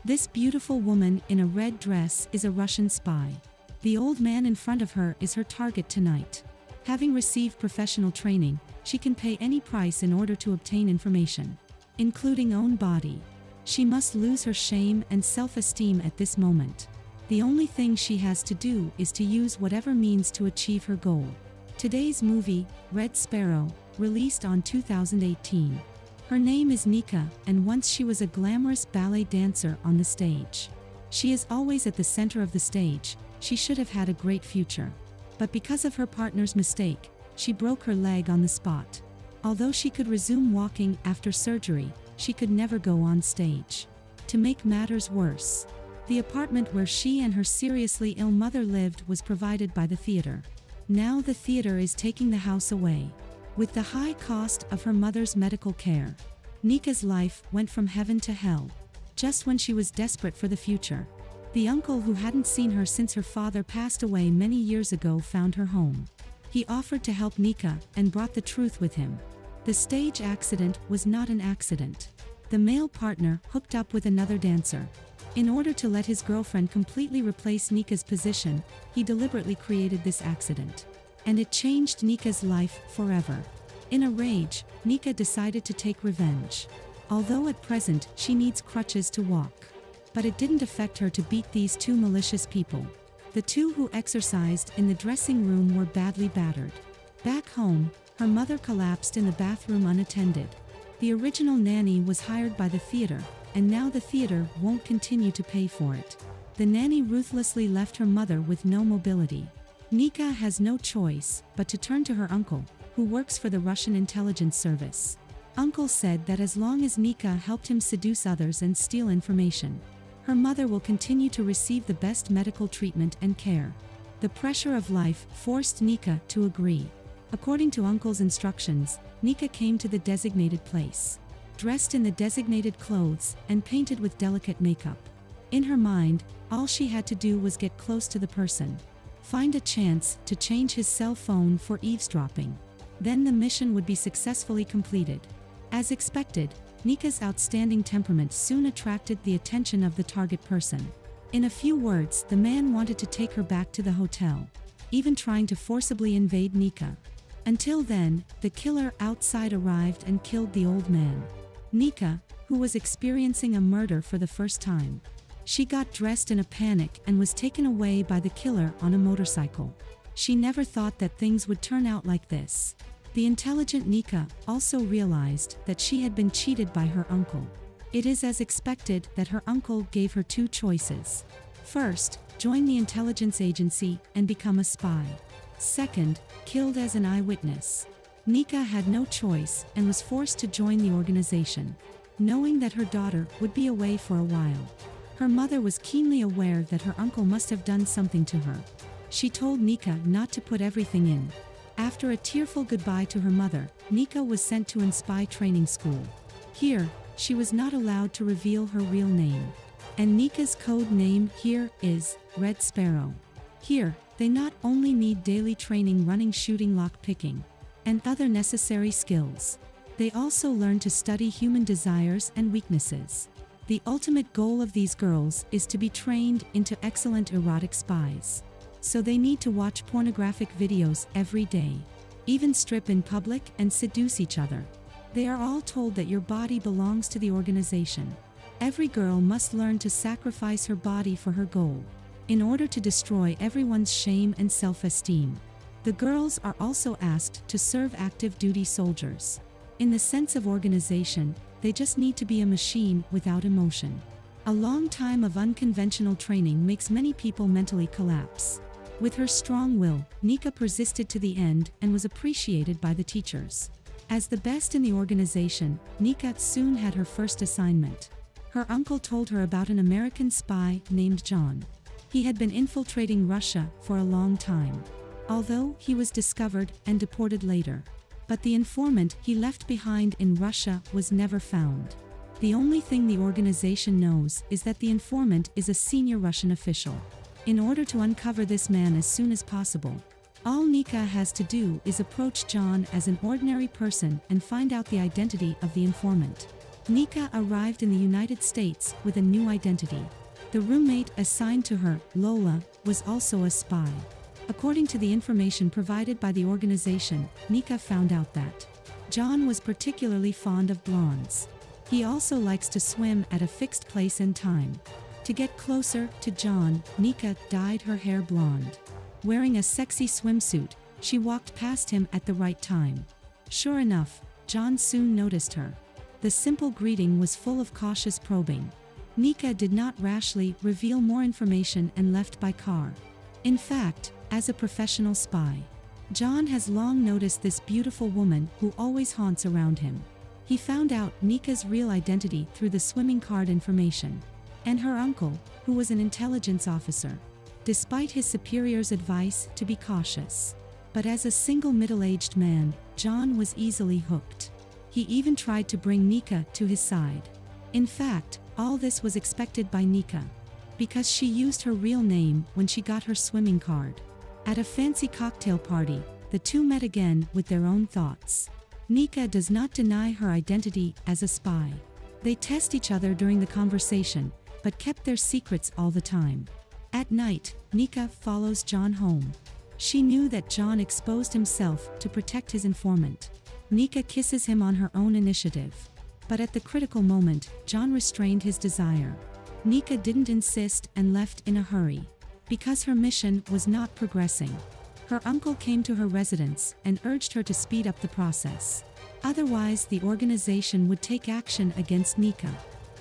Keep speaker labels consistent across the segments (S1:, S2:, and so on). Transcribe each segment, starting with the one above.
S1: This beautiful woman in a red dress is a Russian spy. The old man in front of her is her target tonight. Having received professional training, she can pay any price in order to obtain information, including own body. She must lose her shame and self-esteem at this moment. The only thing she has to do is to use whatever means to achieve her goal. Today's movie, Red Sparrow, released on 2018. Her name is Nika, and once she was a glamorous ballet dancer on the stage. She is always at the center of the stage. She should have had a great future. But because of her partner's mistake, she broke her leg on the spot. Although she could resume walking after surgery, she could never go on stage. To make matters worse, the apartment where she and her seriously ill mother lived was provided by the theater. Now the theater is taking the house away. With the high cost of her mother's medical care, Nika's life went from heaven to hell. Just when she was desperate for the future, the uncle who hadn't seen her since her father passed away many years ago found her home. He offered to help Nika and brought the truth with him. The stage accident was not an accident. The male partner hooked up with another dancer. In order to let his girlfriend completely replace Nika's position, he deliberately created this accident. And it changed Nika's life forever. In a rage, Nika decided to take revenge. Although at present she needs crutches to walk. But it didn't affect her to beat these two malicious people. The two who exercised in the dressing room were badly battered. Back home, her mother collapsed in the bathroom unattended. The original nanny was hired by the theater, and now the theater won't continue to pay for it. The nanny ruthlessly left her mother with no mobility. Nika has no choice but to turn to her uncle, who works for the Russian intelligence service. Uncle said that as long as Nika helped him seduce others and steal information, her mother will continue to receive the best medical treatment and care. The pressure of life forced Nika to agree. According to Uncle's instructions, Nika came to the designated place, dressed in the designated clothes and painted with delicate makeup. In her mind, all she had to do was get close to the person, find a chance to change his cell phone for eavesdropping. Then the mission would be successfully completed. As expected, Nika's outstanding temperament soon attracted the attention of the target person. In a few words, the man wanted to take her back to the hotel, even trying to forcibly invade Nika. Until then, the killer outside arrived and killed the old man. Nika, who was experiencing a murder for the first time. She got dressed in a panic and was taken away by the killer on a motorcycle. She never thought that things would turn out like this. The intelligent Nika also realized that she had been cheated by her uncle. It is as expected that her uncle gave her two choices. First, join the intelligence agency and become a spy. Second, killed as an eyewitness. Nika had no choice and was forced to join the organization, knowing that her daughter would be away for a while. Her mother was keenly aware that her uncle must have done something to her. She told Nika not to put everything in. After a tearful goodbye to her mother, Nika was sent to an spy training school. Here, she was not allowed to reveal her real name. And Nika's code name here is Red Sparrow. Here, they not only need daily training running, shooting, lock-picking, and other necessary skills. They also learn to study human desires and weaknesses. The ultimate goal of these girls is to be trained into excellent erotic spies. So they need to watch pornographic videos every day, even strip in public and seduce each other. They are all told that your body belongs to the organization. Every girl must learn to sacrifice her body for her goal, in order to destroy everyone's shame and self-esteem. The girls are also asked to serve active duty soldiers. In the sense of organization, they just need to be a machine without emotion. A long time of unconventional training makes many people mentally collapse. With her strong will, Nika persisted to the end and was appreciated by the teachers. As the best in the organization, Nika soon had her first assignment. Her uncle told her about an American spy named John. He had been infiltrating Russia for a long time, although he was discovered and deported later. But the informant he left behind in Russia was never found. The only thing the organization knows is that the informant is a senior Russian official. In order to uncover this man as soon as possible, all Nika has to do is approach John as an ordinary person and find out the identity of the informant. Nika arrived in the United States with a new identity. The roommate assigned to her, Lola, was also a spy. According to the information provided by the organization, Nika found out that John was particularly fond of blondes. He also likes to swim at a fixed place and time. To get closer to John, Nika dyed her hair blonde. Wearing a sexy swimsuit, she walked past him at the right time. Sure enough, John soon noticed her. The simple greeting was full of cautious probing. Nika did not rashly reveal more information and left by car. In fact, as a professional spy, John has long noticed this beautiful woman who always haunts around him. He found out Nika's real identity through the swimming card information. And her uncle, who was an intelligence officer. Despite his superior's advice to be cautious. But as a single middle-aged man, John was easily hooked. He even tried to bring Nika to his side. In fact, all this was expected by Nika. Because she used her real name when she got her swimming card. At a fancy cocktail party, the two met again with their own thoughts. Nika does not deny her identity as a spy. They test each other during the conversation, but kept their secrets all the time. At night, Nika follows John home. She knew that John exposed himself to protect his informant. Nika kisses him on her own initiative. But at the critical moment, John restrained his desire. Nika didn't insist and left in a hurry. Because her mission was not progressing. Her uncle came to her residence and urged her to speed up the process. Otherwise, the organization would take action against Nika.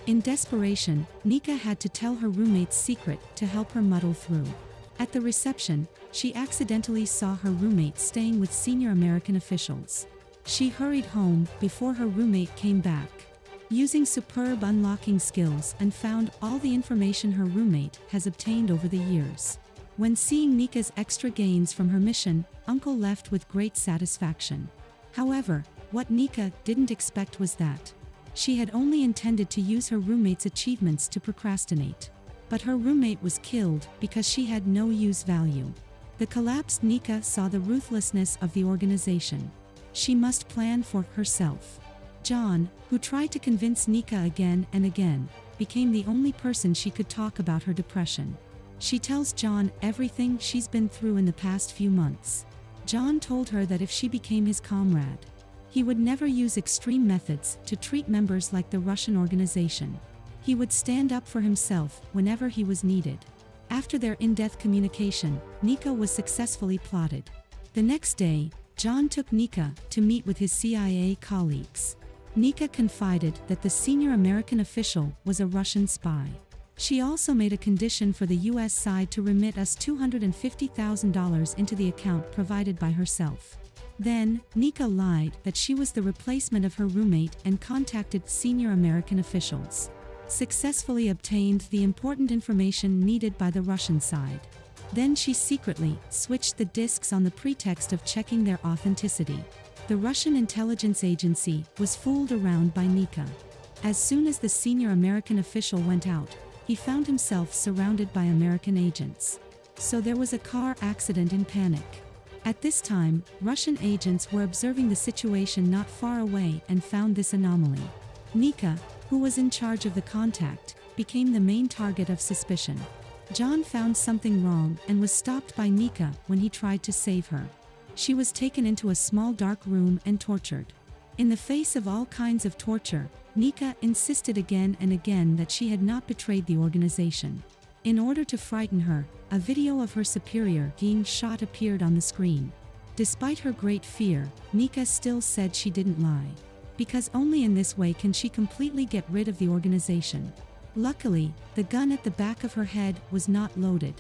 S1: In desperation, Nika had to tell her roommate's secret to help her muddle through. At the reception, she accidentally saw her roommate staying with senior American officials. She hurried home before her roommate came back. Using superb unlocking skills and found all the information her roommate has obtained over the years. When seeing Nika's extra gains from her mission, Uncle left with great satisfaction. However, what Nika didn't expect was that she had only intended to use her roommate's achievements to procrastinate. But her roommate was killed because she had no use value. The collapsed Nika saw the ruthlessness of the organization. She must plan for herself. John, who tried to convince Nika again and again, became the only person she could talk about her depression. She tells John everything she's been through in the past few months. John told her that if she became his comrade, he would never use extreme methods to treat members like the Russian organization. He would stand up for himself whenever he was needed. After their in-depth communication, Nika was successfully plotted. The next day, John took Nika to meet with his CIA colleagues. Nika confided that the senior American official was a Russian spy. She also made a condition for the US side to remit us $250,000 into the account provided by herself. Then, Nika lied that she was the replacement of her roommate and contacted senior American officials. Successfully obtained the important information needed by the Russian side. Then she secretly switched the disks on the pretext of checking their authenticity. The Russian intelligence agency was fooled around by Nika. As soon as the senior American official went out, he found himself surrounded by American agents. So there was a car accident in panic. At this time, Russian agents were observing the situation not far away and found this anomaly. Nika, who was in charge of the contact, became the main target of suspicion. John found something wrong and was stopped by Nika when he tried to save her. She was taken into a small dark room and tortured. In the face of all kinds of torture, Nika insisted again and again that she had not betrayed the organization. In order to frighten her, a video of her superior being shot appeared on the screen. Despite her great fear, Nika still said she didn't lie. Because only in this way can she completely get rid of the organization. Luckily, the gun at the back of her head was not loaded.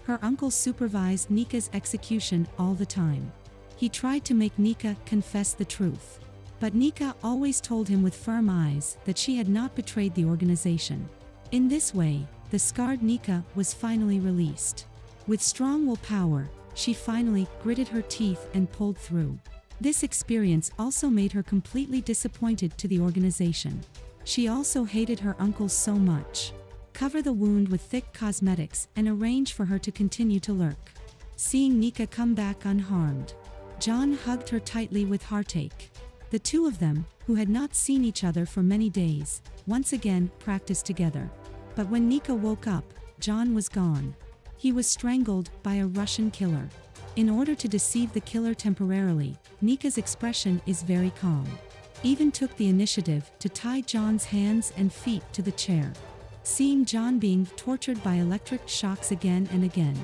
S1: Her uncle supervised Nika's execution all the time. He tried to make Nika confess the truth. But Nika always told him with firm eyes that she had not betrayed the organization. In this way, the scarred Nika was finally released. With strong willpower, she finally gritted her teeth and pulled through. This experience also made her completely disappointed to the organization. She also hated her uncle so much. Cover the wound with thick cosmetics and arrange for her to continue to lurk. Seeing Nika come back unharmed, John hugged her tightly with heartache. The The two of them, who had not seen each other for many days, once again practiced together. But when Nika woke up, John was gone. He was strangled by a Russian killer. In order to deceive the killer temporarily, Nika's expression is very calm. Even took the initiative to tie John's hands and feet to the chair. Seeing John being tortured by electric shocks again and again,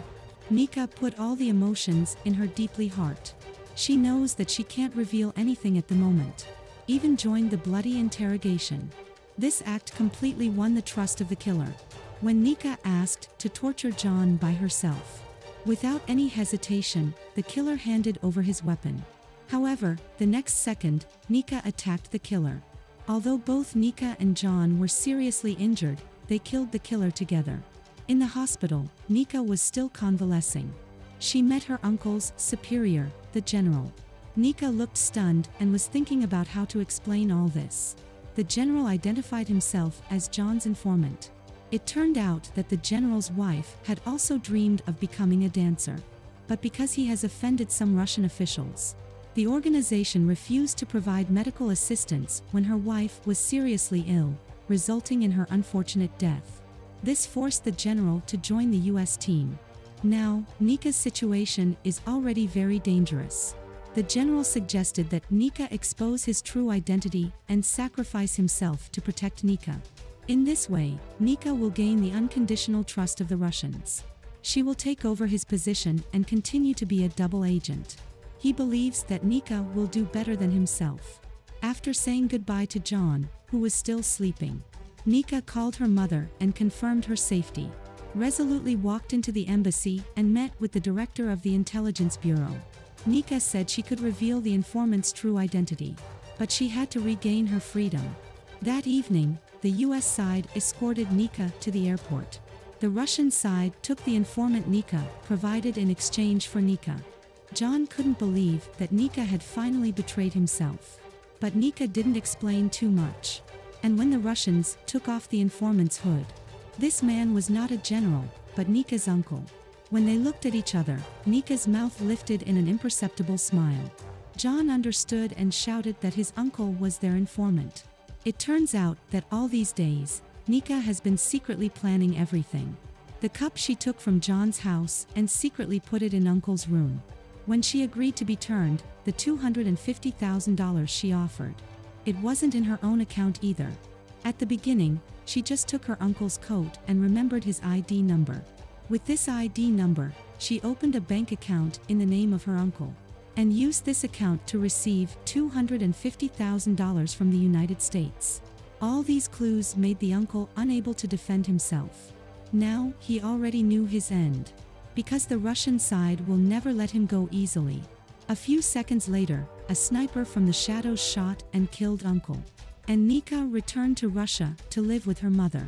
S1: Nika put all the emotions in her deeply heart. She knows that she can't reveal anything at the moment. Even joined the bloody interrogation. This act completely won the trust of the killer. When Nika asked to torture John by herself, without any hesitation, the killer handed over his weapon. However, the next second, Nika attacked the killer. Although both Nika and John were seriously injured, they killed the killer together. In the hospital, Nika was still convalescing. She met her uncle's superior, the general. Nika looked stunned and was thinking about how to explain all this. The general identified himself as John's informant. It turned out that the general's wife had also dreamed of becoming a dancer. But because he has offended some Russian officials, the organization refused to provide medical assistance when her wife was seriously ill, resulting in her unfortunate death. This forced the general to join the US team. Now, Nika's situation is already very dangerous. The general suggested that Nika expose his true identity and sacrifice himself to protect Nika. In this way, Nika will gain the unconditional trust of the Russians. She will take over his position and continue to be a double agent. He believes that Nika will do better than himself. After saying goodbye to John, who was still sleeping, Nika called her mother and confirmed her safety. Resolutely walked into the embassy and met with the director of the intelligence bureau. Nika said she could reveal the informant's true identity, but she had to regain her freedom. That evening, the US side escorted Nika to the airport. The Russian side took the informant Nika provided in exchange for Nika. John couldn't believe that Nika had finally betrayed himself. But Nika didn't explain too much. And when the Russians took off the informant's hood, this man was not a general, but Nika's uncle. When they looked at each other, Nika's mouth lifted in an imperceptible smile. John understood and shouted that his uncle was their informant. It turns out that all these days, Nika has been secretly planning everything. The cup she took from John's house and secretly put it in Uncle's room. When she agreed to be turned, the $250,000 she offered, it wasn't in her own account either. At the beginning, she just took her uncle's coat and remembered his ID number. With this ID number, she opened a bank account in the name of her uncle, and used this account to receive $250,000 from the United States. All these clues made the uncle unable to defend himself. Now, he already knew his end. Because the Russian side will never let him go easily. A few seconds later, a sniper from the shadows shot and killed Uncle. And Nika returned to Russia to live with her mother.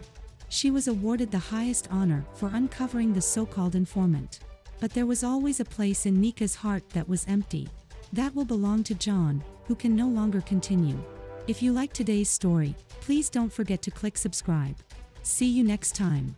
S1: She was awarded the highest honor for uncovering the so-called informant. But there was always a place in Nika's heart that was empty. That will belong to John, who can no longer continue. If you like today's story, please don't forget to click subscribe. See you next time.